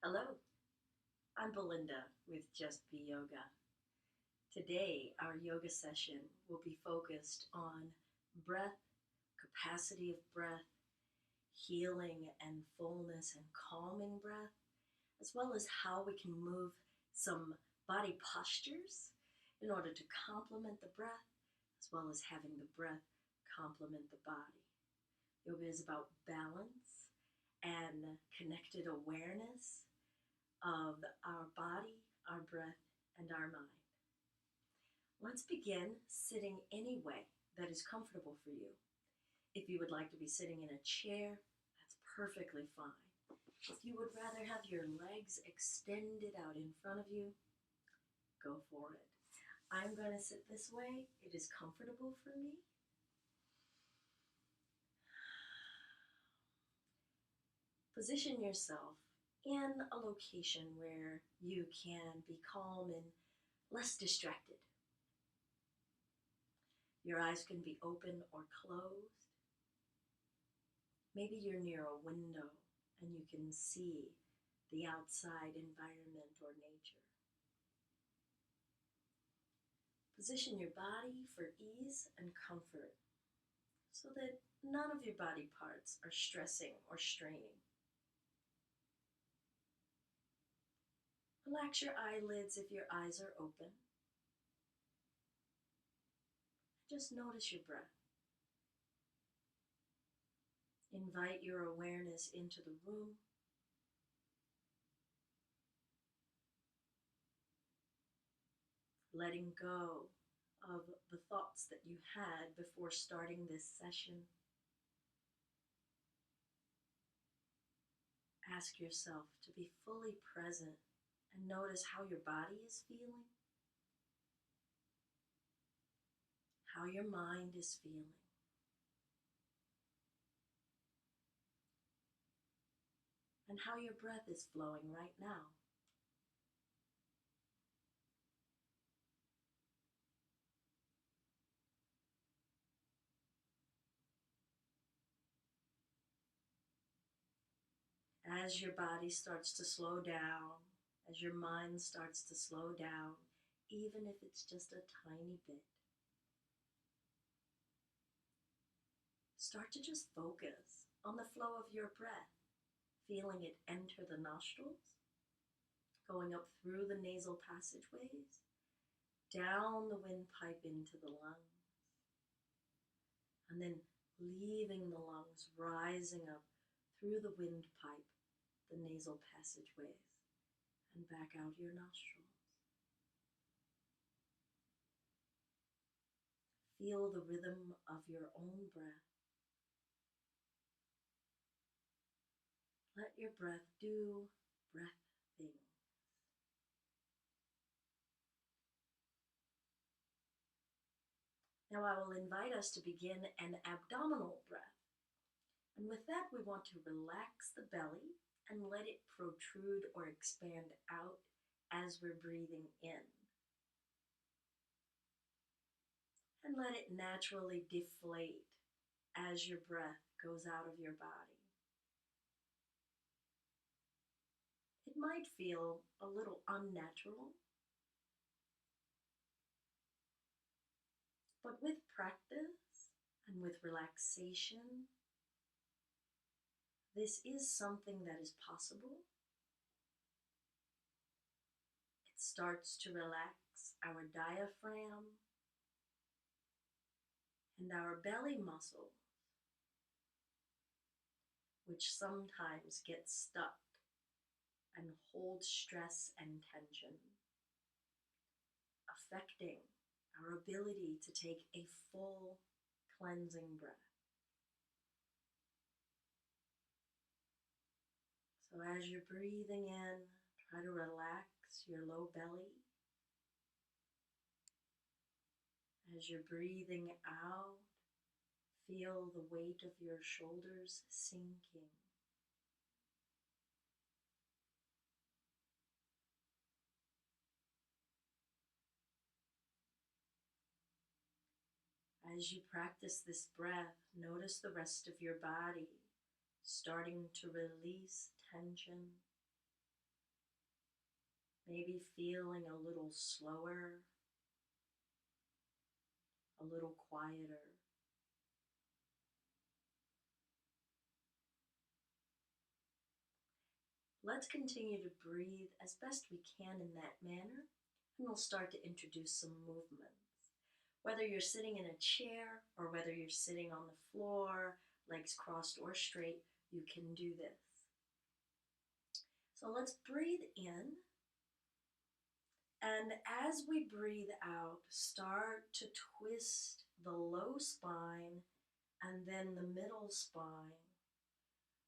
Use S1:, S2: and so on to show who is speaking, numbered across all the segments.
S1: Hello, I'm Belinda with Just Be Yoga. Today, our yoga session will be focused on breath, capacity of breath, healing and fullness and calming breath, as well as how we can move some body postures in order to complement the breath, as well as having the breath complement the body. Yoga is about balance and connected awareness of our body, our breath, and our mind. Let's begin sitting any way that is comfortable for you. If you would like to be sitting in a chair, that's perfectly fine. If you would rather have your legs extended out in front of you, go for it. I'm going to sit this way. It is comfortable for me. Position yourself in a location where you can be calm and less distracted. Your eyes can be open or closed. Maybe you're near a window and you can see the outside environment or nature. Position your body for ease and comfort so that none of your body parts are stressing or straining. Relax your eyelids if your eyes are open. Just notice your breath. Invite your awareness into the room. Letting go of the thoughts that you had before starting this session. Ask yourself to be fully present and notice how your body is feeling, how your mind is feeling. And how your breath is flowing right now. As your body starts to slow down, as your mind starts to slow down, even if it's just a tiny bit, start to just focus on the flow of your breath, feeling it enter the nostrils, going up through the nasal passageways, down the windpipe into the lungs, and then leaving the lungs, rising up through the windpipe, the nasal passageways, and back out your nostrils. Feel the rhythm of your own breath. Let your breath do breath things. Now I will invite us to begin an abdominal breath. And with that, we want to relax the belly and let it protrude or expand out as we're breathing in. And let it naturally deflate as your breath goes out of your body. It might feel a little unnatural, but with practice and with relaxation, this is something that is possible. It starts to relax our diaphragm and our belly muscles, which sometimes get stuck and hold stress and tension, affecting our ability to take a full cleansing breath. So as you're breathing in, try to relax your low belly. As you're breathing out, feel the weight of your shoulders sinking. As you practice this breath, notice the rest of your body starting to release tension, Maybe feeling a little slower, a little quieter. Let's continue to breathe as best we can in that manner, and we'll start to introduce some movements. Whether you're sitting in a chair or whether you're sitting on the floor, legs crossed or straight, you can do this. So let's breathe in, and as we breathe out, start to twist the low spine and then the middle spine.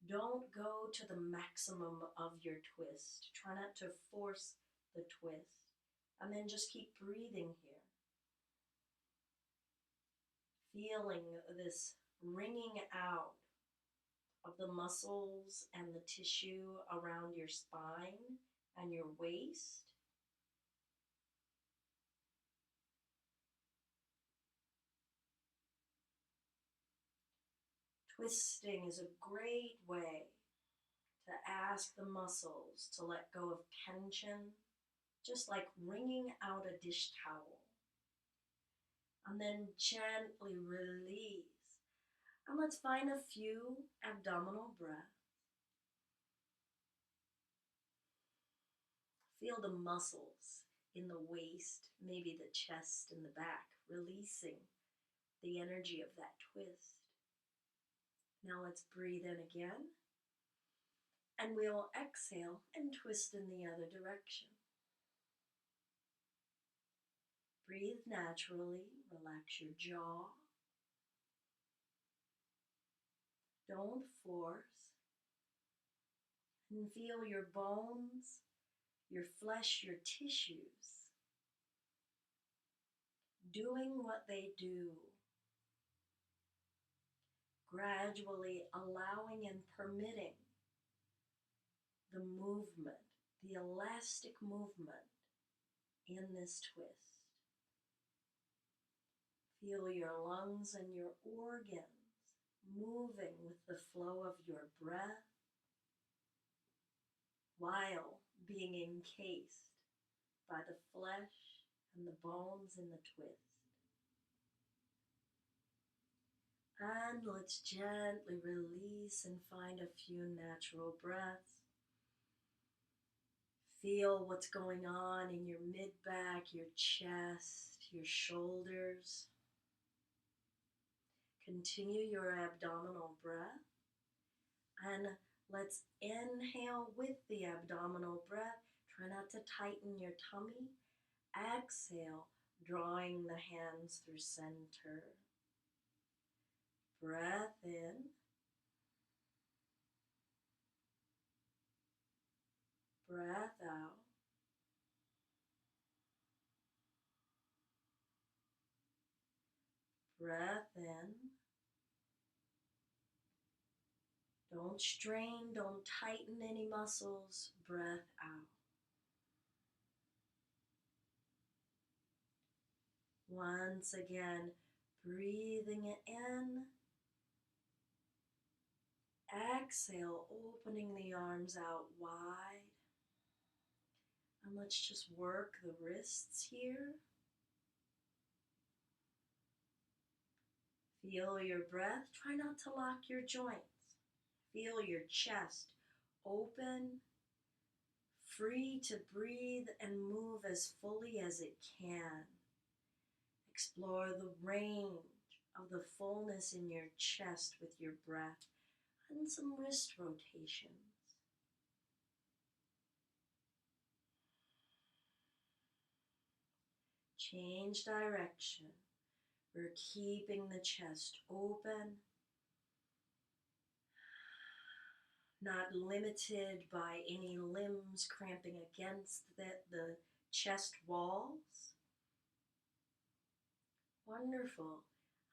S1: Don't go to the maximum of your twist. Try not to force the twist. And then just keep breathing here. Feeling this wringing out of the muscles and the tissue around your spine and your waist. Twisting is a great way to ask the muscles to let go of tension, just like wringing out a dish towel. And then gently release. And let's find a few abdominal breaths. Feel the muscles in the waist, maybe the chest and the back, releasing the energy of that twist. Now let's breathe in again. And we'll exhale and twist in the other direction. Breathe naturally, relax your jaw. Don't force. And feel your bones, your flesh, your tissues doing what they do. Gradually allowing and permitting the movement, the elastic movement in this twist. Feel your lungs and your organs moving with the flow of your breath while being encased by the flesh and the bones in the twist. And let's gently release and find a few natural breaths. Feel what's going on in your mid-back, your chest, your shoulders. Continue your abdominal breath. And let's inhale with the abdominal breath. Try not to tighten your tummy. Exhale, drawing the hands through center. Breath in. Breath out. Breath in. Don't strain, don't tighten any muscles. Breath out. Once again, breathing it in. Exhale, opening the arms out wide. And let's just work the wrists here. Feel your breath. Try not to lock your joints. Feel your chest open, free to breathe and move as fully as it can. Explore the range of the fullness in your chest with your breath and some wrist rotations. Change direction. We're keeping the chest open, not limited by any limbs cramping against the chest walls. Wonderful.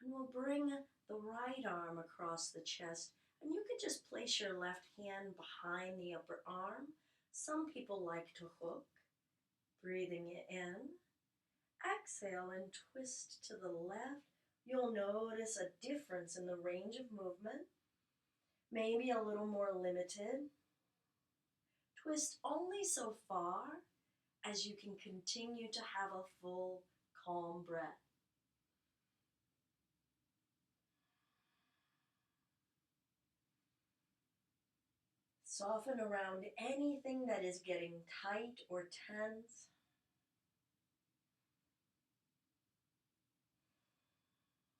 S1: And we'll bring the right arm across the chest, and you can just place your left hand behind the upper arm. Some people like to hook. Breathing it in. Exhale and twist to the left. You'll notice a difference in the range of movement, maybe a little more limited. Twist only so far as you can continue to have a full, calm breath. Soften around anything that is getting tight or tense.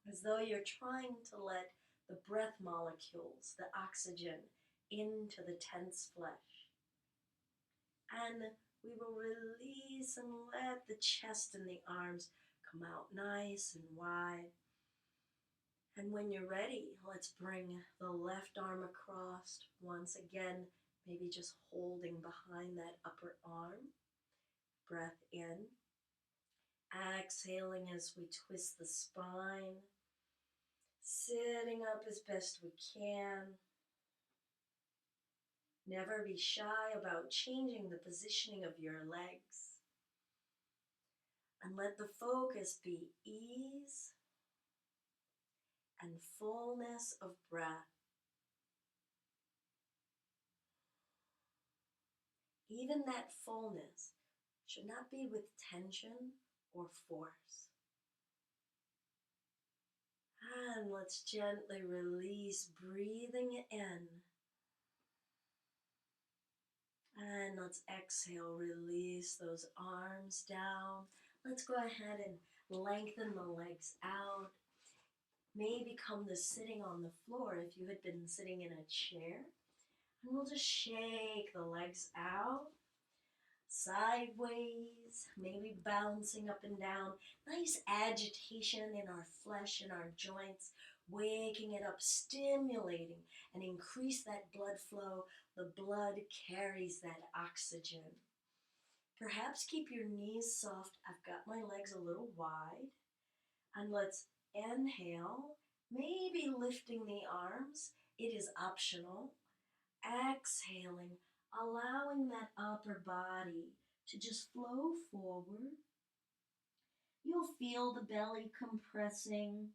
S1: As though you're trying to let the breath molecules, the oxygen, into the tense flesh. And we will release and let the chest and the arms come out nice and wide. And when you're ready, let's bring the left arm across once again, maybe just holding behind that upper arm. Breath in. Exhaling as we twist the spine. Sitting up as best we can. Never be shy about changing the positioning of your legs. And let the focus be ease and fullness of breath. Even that fullness should not be with tension or force. And let's gently release, breathing in. And let's exhale, release those arms down. Let's go ahead and lengthen the legs out. Maybe come to sitting on the floor if you had been sitting in a chair. And we'll just shake the legs out, sideways, maybe bouncing up and down. Nice agitation in our flesh and our joints, waking it up, stimulating and increase that blood flow. The blood carries that oxygen. Perhaps keep your knees soft. I've got my legs a little wide. And let's inhale, maybe lifting the arms. It is optional. Exhaling, allowing that upper body to just flow forward. You'll feel the belly compressing.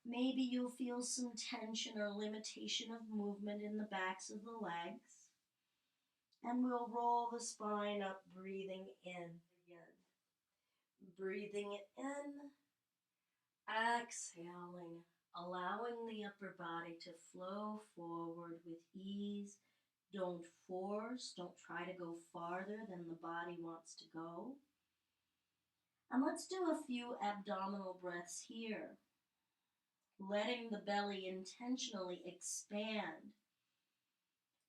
S1: Maybe you'll feel some tension or limitation of movement in the backs of the legs. And we'll roll the spine up, breathing in again. Breathing in, exhaling, allowing the upper body to flow forward with ease. Don't force, don't try to go farther than the body wants to go. And let's do a few abdominal breaths here. Letting the belly intentionally expand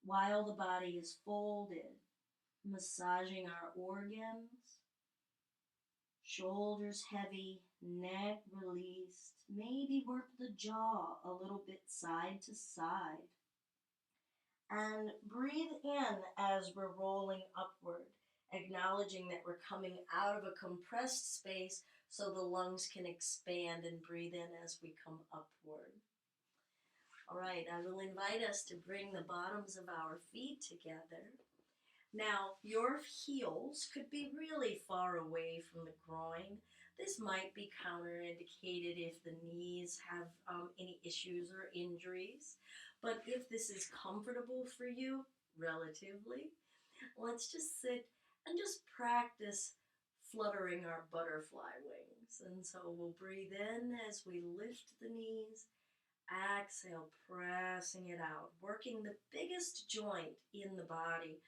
S1: while the body is folded. Massaging our organs. Shoulders heavy, neck released. Maybe work the jaw a little bit side to side. And breathe in as we're rolling upward, acknowledging that we're coming out of a compressed space so the lungs can expand and breathe in as we come upward. All right, I will invite us to bring the bottoms of our feet together. Now, your heels could be really far away from the groin. This might be counterindicated if the knees have any issues or injuries. But if this is comfortable for you, relatively, let's just sit and just practice fluttering our butterfly wings. And so we'll breathe in as we lift the knees. Exhale, pressing it out, working the biggest joint in the body.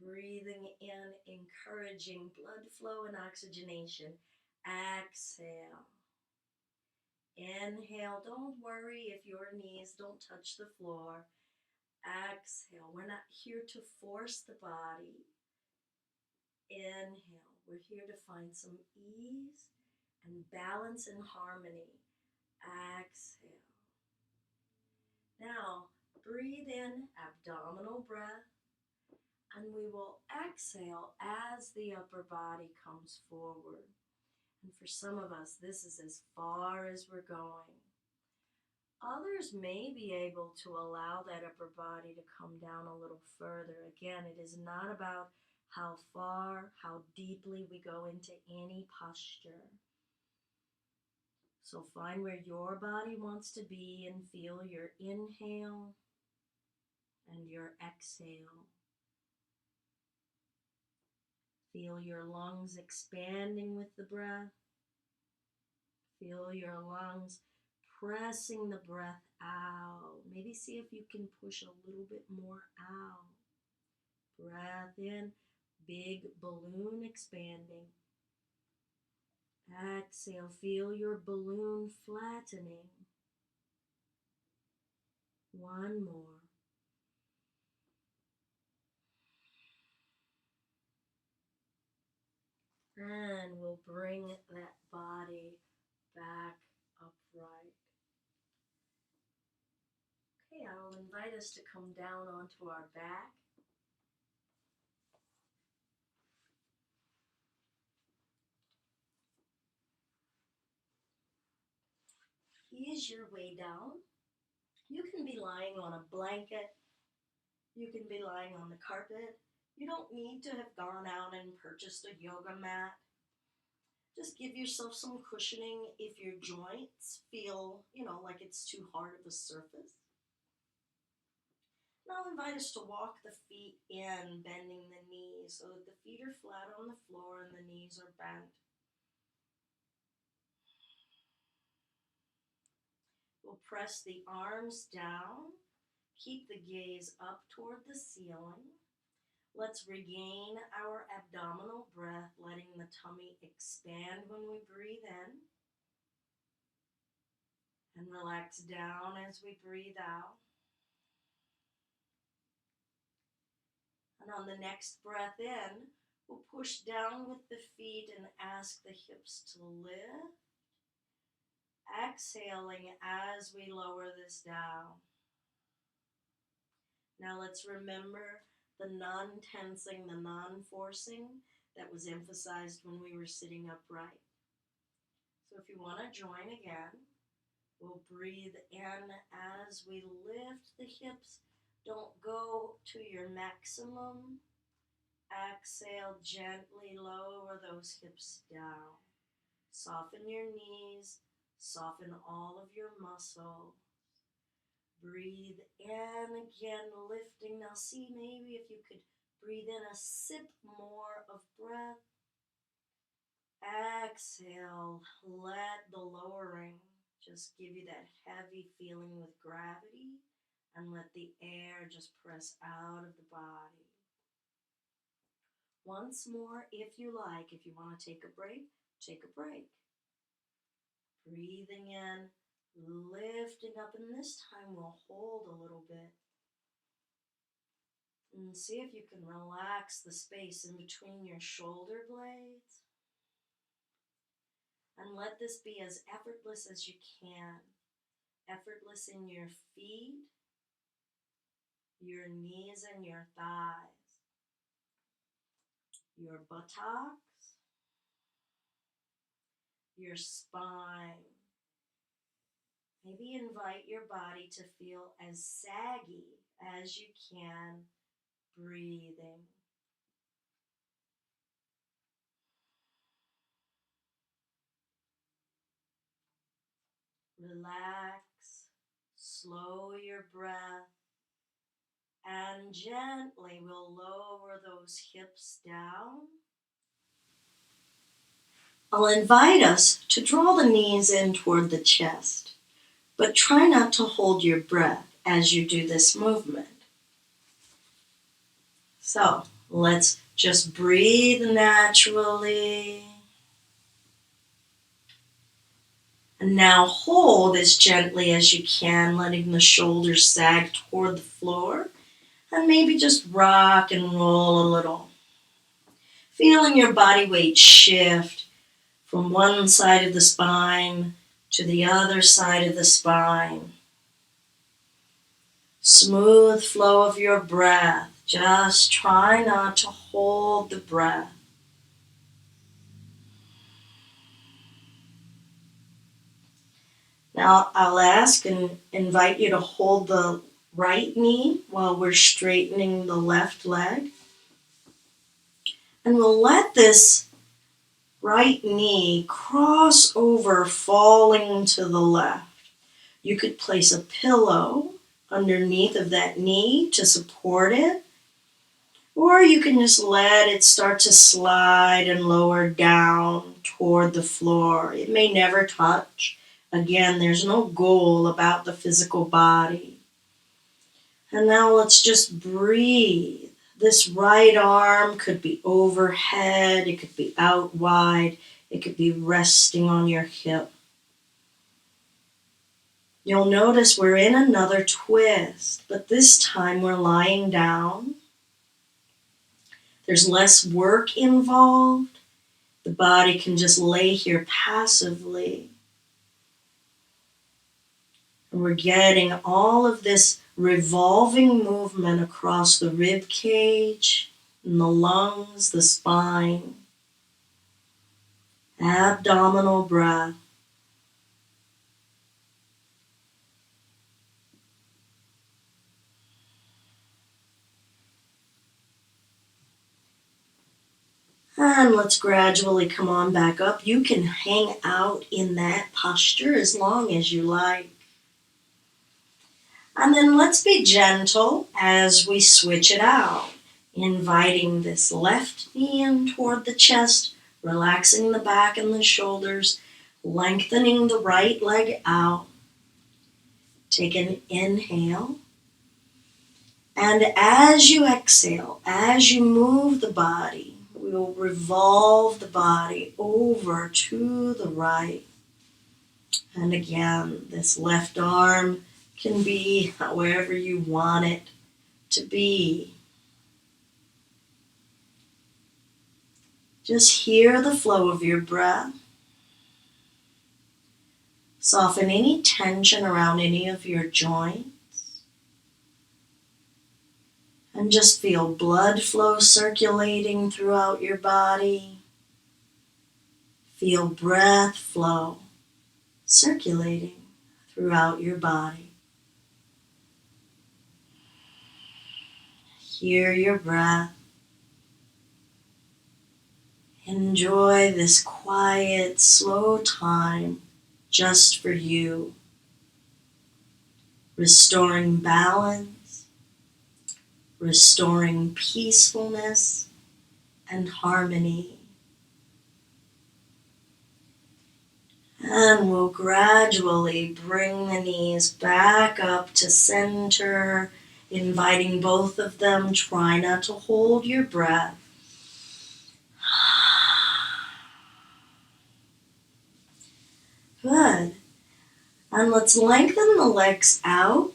S1: Breathing in, encouraging blood flow and oxygenation. Exhale. Inhale, don't worry if your knees don't touch the floor. Exhale, we're not here to force the body. Inhale, we're here to find some ease and balance and harmony. Exhale. Now, breathe in, abdominal breath. And we will exhale as the upper body comes forward. And for some of us, this is as far as we're going. Others may be able to allow that upper body to come down a little further. Again, it is not about how far, how deeply we go into any posture. So find where your body wants to be and feel your inhale and your exhale. Feel your lungs expanding with the breath. Feel your lungs pressing the breath out. Maybe see if you can push a little bit more out. Breath in, big balloon expanding. Exhale, feel your balloon flattening. One more. And we'll bring that body back upright. Okay, I'll invite us to come down onto our back. Ease your way down. You can be lying on a blanket. You can be lying on the carpet. You don't need to have gone out and purchased a yoga mat. Just give yourself some cushioning if your joints feel, like it's too hard of a surface. Now I'll invite us to walk the feet in, bending the knees so that the feet are flat on the floor and the knees are bent. We'll press the arms down. Keep the gaze up toward the ceiling. Let's regain our abdominal breath, letting the tummy expand when we breathe in. And relax down as we breathe out. And on the next breath in, we'll push down with the feet and ask the hips to lift. Exhaling as we lower this down. Now let's remember the non-tensing, the non-forcing that was emphasized when we were sitting upright. So if you want to join again, we'll breathe in as we lift the hips. Don't go to your maximum. Exhale, gently lower those hips down. Soften your knees. Soften all of your muscles. Breathe in again, lifting. Now see maybe if you could breathe in a sip more of breath. Exhale, let the lowering just give you that heavy feeling with gravity, and let the air just press out of the body. Once more, if you like, if you want to take a break, take a break. Breathing in, lifting up, and this time we'll hold a little bit. And see if you can relax the space in between your shoulder blades. And let this be as effortless as you can. Effortless in your feet, your knees and your thighs, your buttocks, your spine. Maybe invite your body to feel as saggy as you can, breathing. Relax, slow your breath, and gently we'll lower those hips down. I'll invite us to draw the knees in toward the chest, but try not to hold your breath as you do this movement. So let's just breathe naturally. And now hold as gently as you can, letting the shoulders sag toward the floor. And maybe just rock and roll a little. Feeling your body weight shift from one side of the spine to the other side of the spine. Smooth flow of your breath. Just try not to hold the breath. Now I'll ask and invite you to hold the right knee while we're straightening the left leg. And we'll let this right knee cross over, falling to the left. You could place a pillow underneath of that knee to support it.
S2: Or you can just let it start to slide and lower down toward the floor. It may never touch. Again, there's no goal about the physical body. And now let's just breathe. This right arm could be overhead, it could be out wide, it could be resting on your hip. You'll notice we're in another twist, but this time we're lying down. There's less work involved. The body can just lay here passively. And we're getting all of this revolving movement across the rib cage, and the lungs, the spine. Abdominal breath. And let's gradually come on back up. You can hang out in that posture as long as you like. And then let's be gentle as we switch it out, inviting this left knee in toward the chest, relaxing the back and the shoulders, lengthening the right leg out. Take an inhale. And as you exhale, as you move the body, we will revolve the body over to the right. And again, this left arm can be wherever you want it to be. Just hear the flow of your breath. Soften any tension around any of your joints. And just feel blood flow circulating throughout your body. Feel breath flow circulating throughout your body. Hear your breath. Enjoy this quiet, slow time just for you. Restoring balance, restoring peacefulness and harmony. And we'll gradually bring the knees back up to center, inviting both of them. Try not to hold your breath. Good. And let's lengthen the legs out.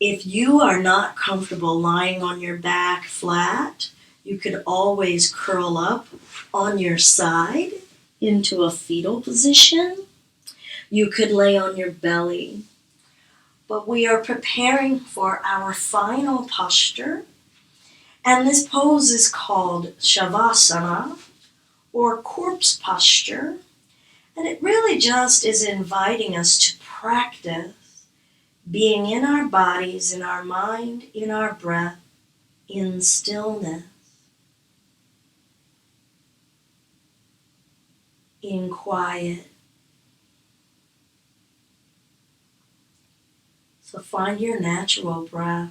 S2: If you are not comfortable lying on your back flat, you could always curl up on your side into a fetal position. You could lay on your belly. But we are preparing for our final posture. And this pose is called Shavasana, or corpse posture. And it really just is inviting us to practice being in our bodies, in our mind, in our breath, in stillness, in quiet. So find your natural breath.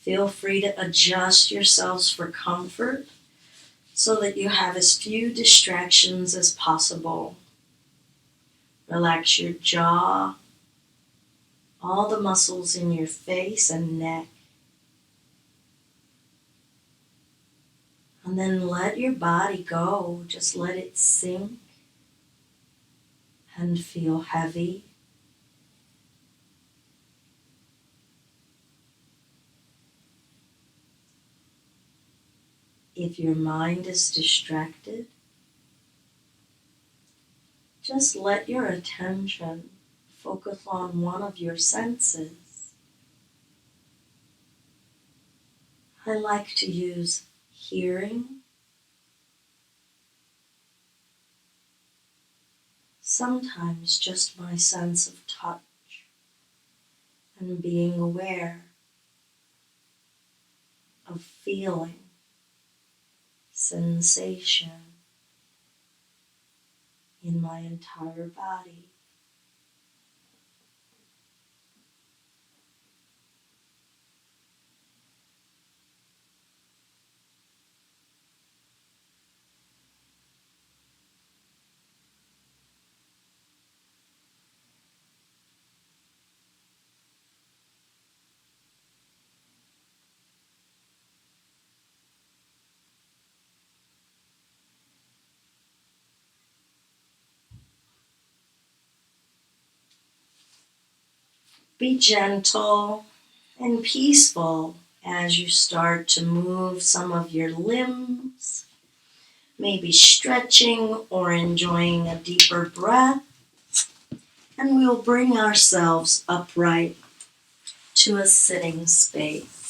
S2: Feel free to adjust yourselves for comfort so that you have as few distractions as possible. Relax your jaw, all the muscles in your face and neck. And then let your body go. Just let it sink and feel heavy. If your mind is distracted, just let your attention focus on one of your senses. I like to use hearing, sometimes just my sense of touch, and being aware of feeling, sensation in my entire body. Be gentle and peaceful as you start to move some of your limbs, maybe stretching or enjoying a deeper breath. And we'll bring ourselves upright to a sitting space.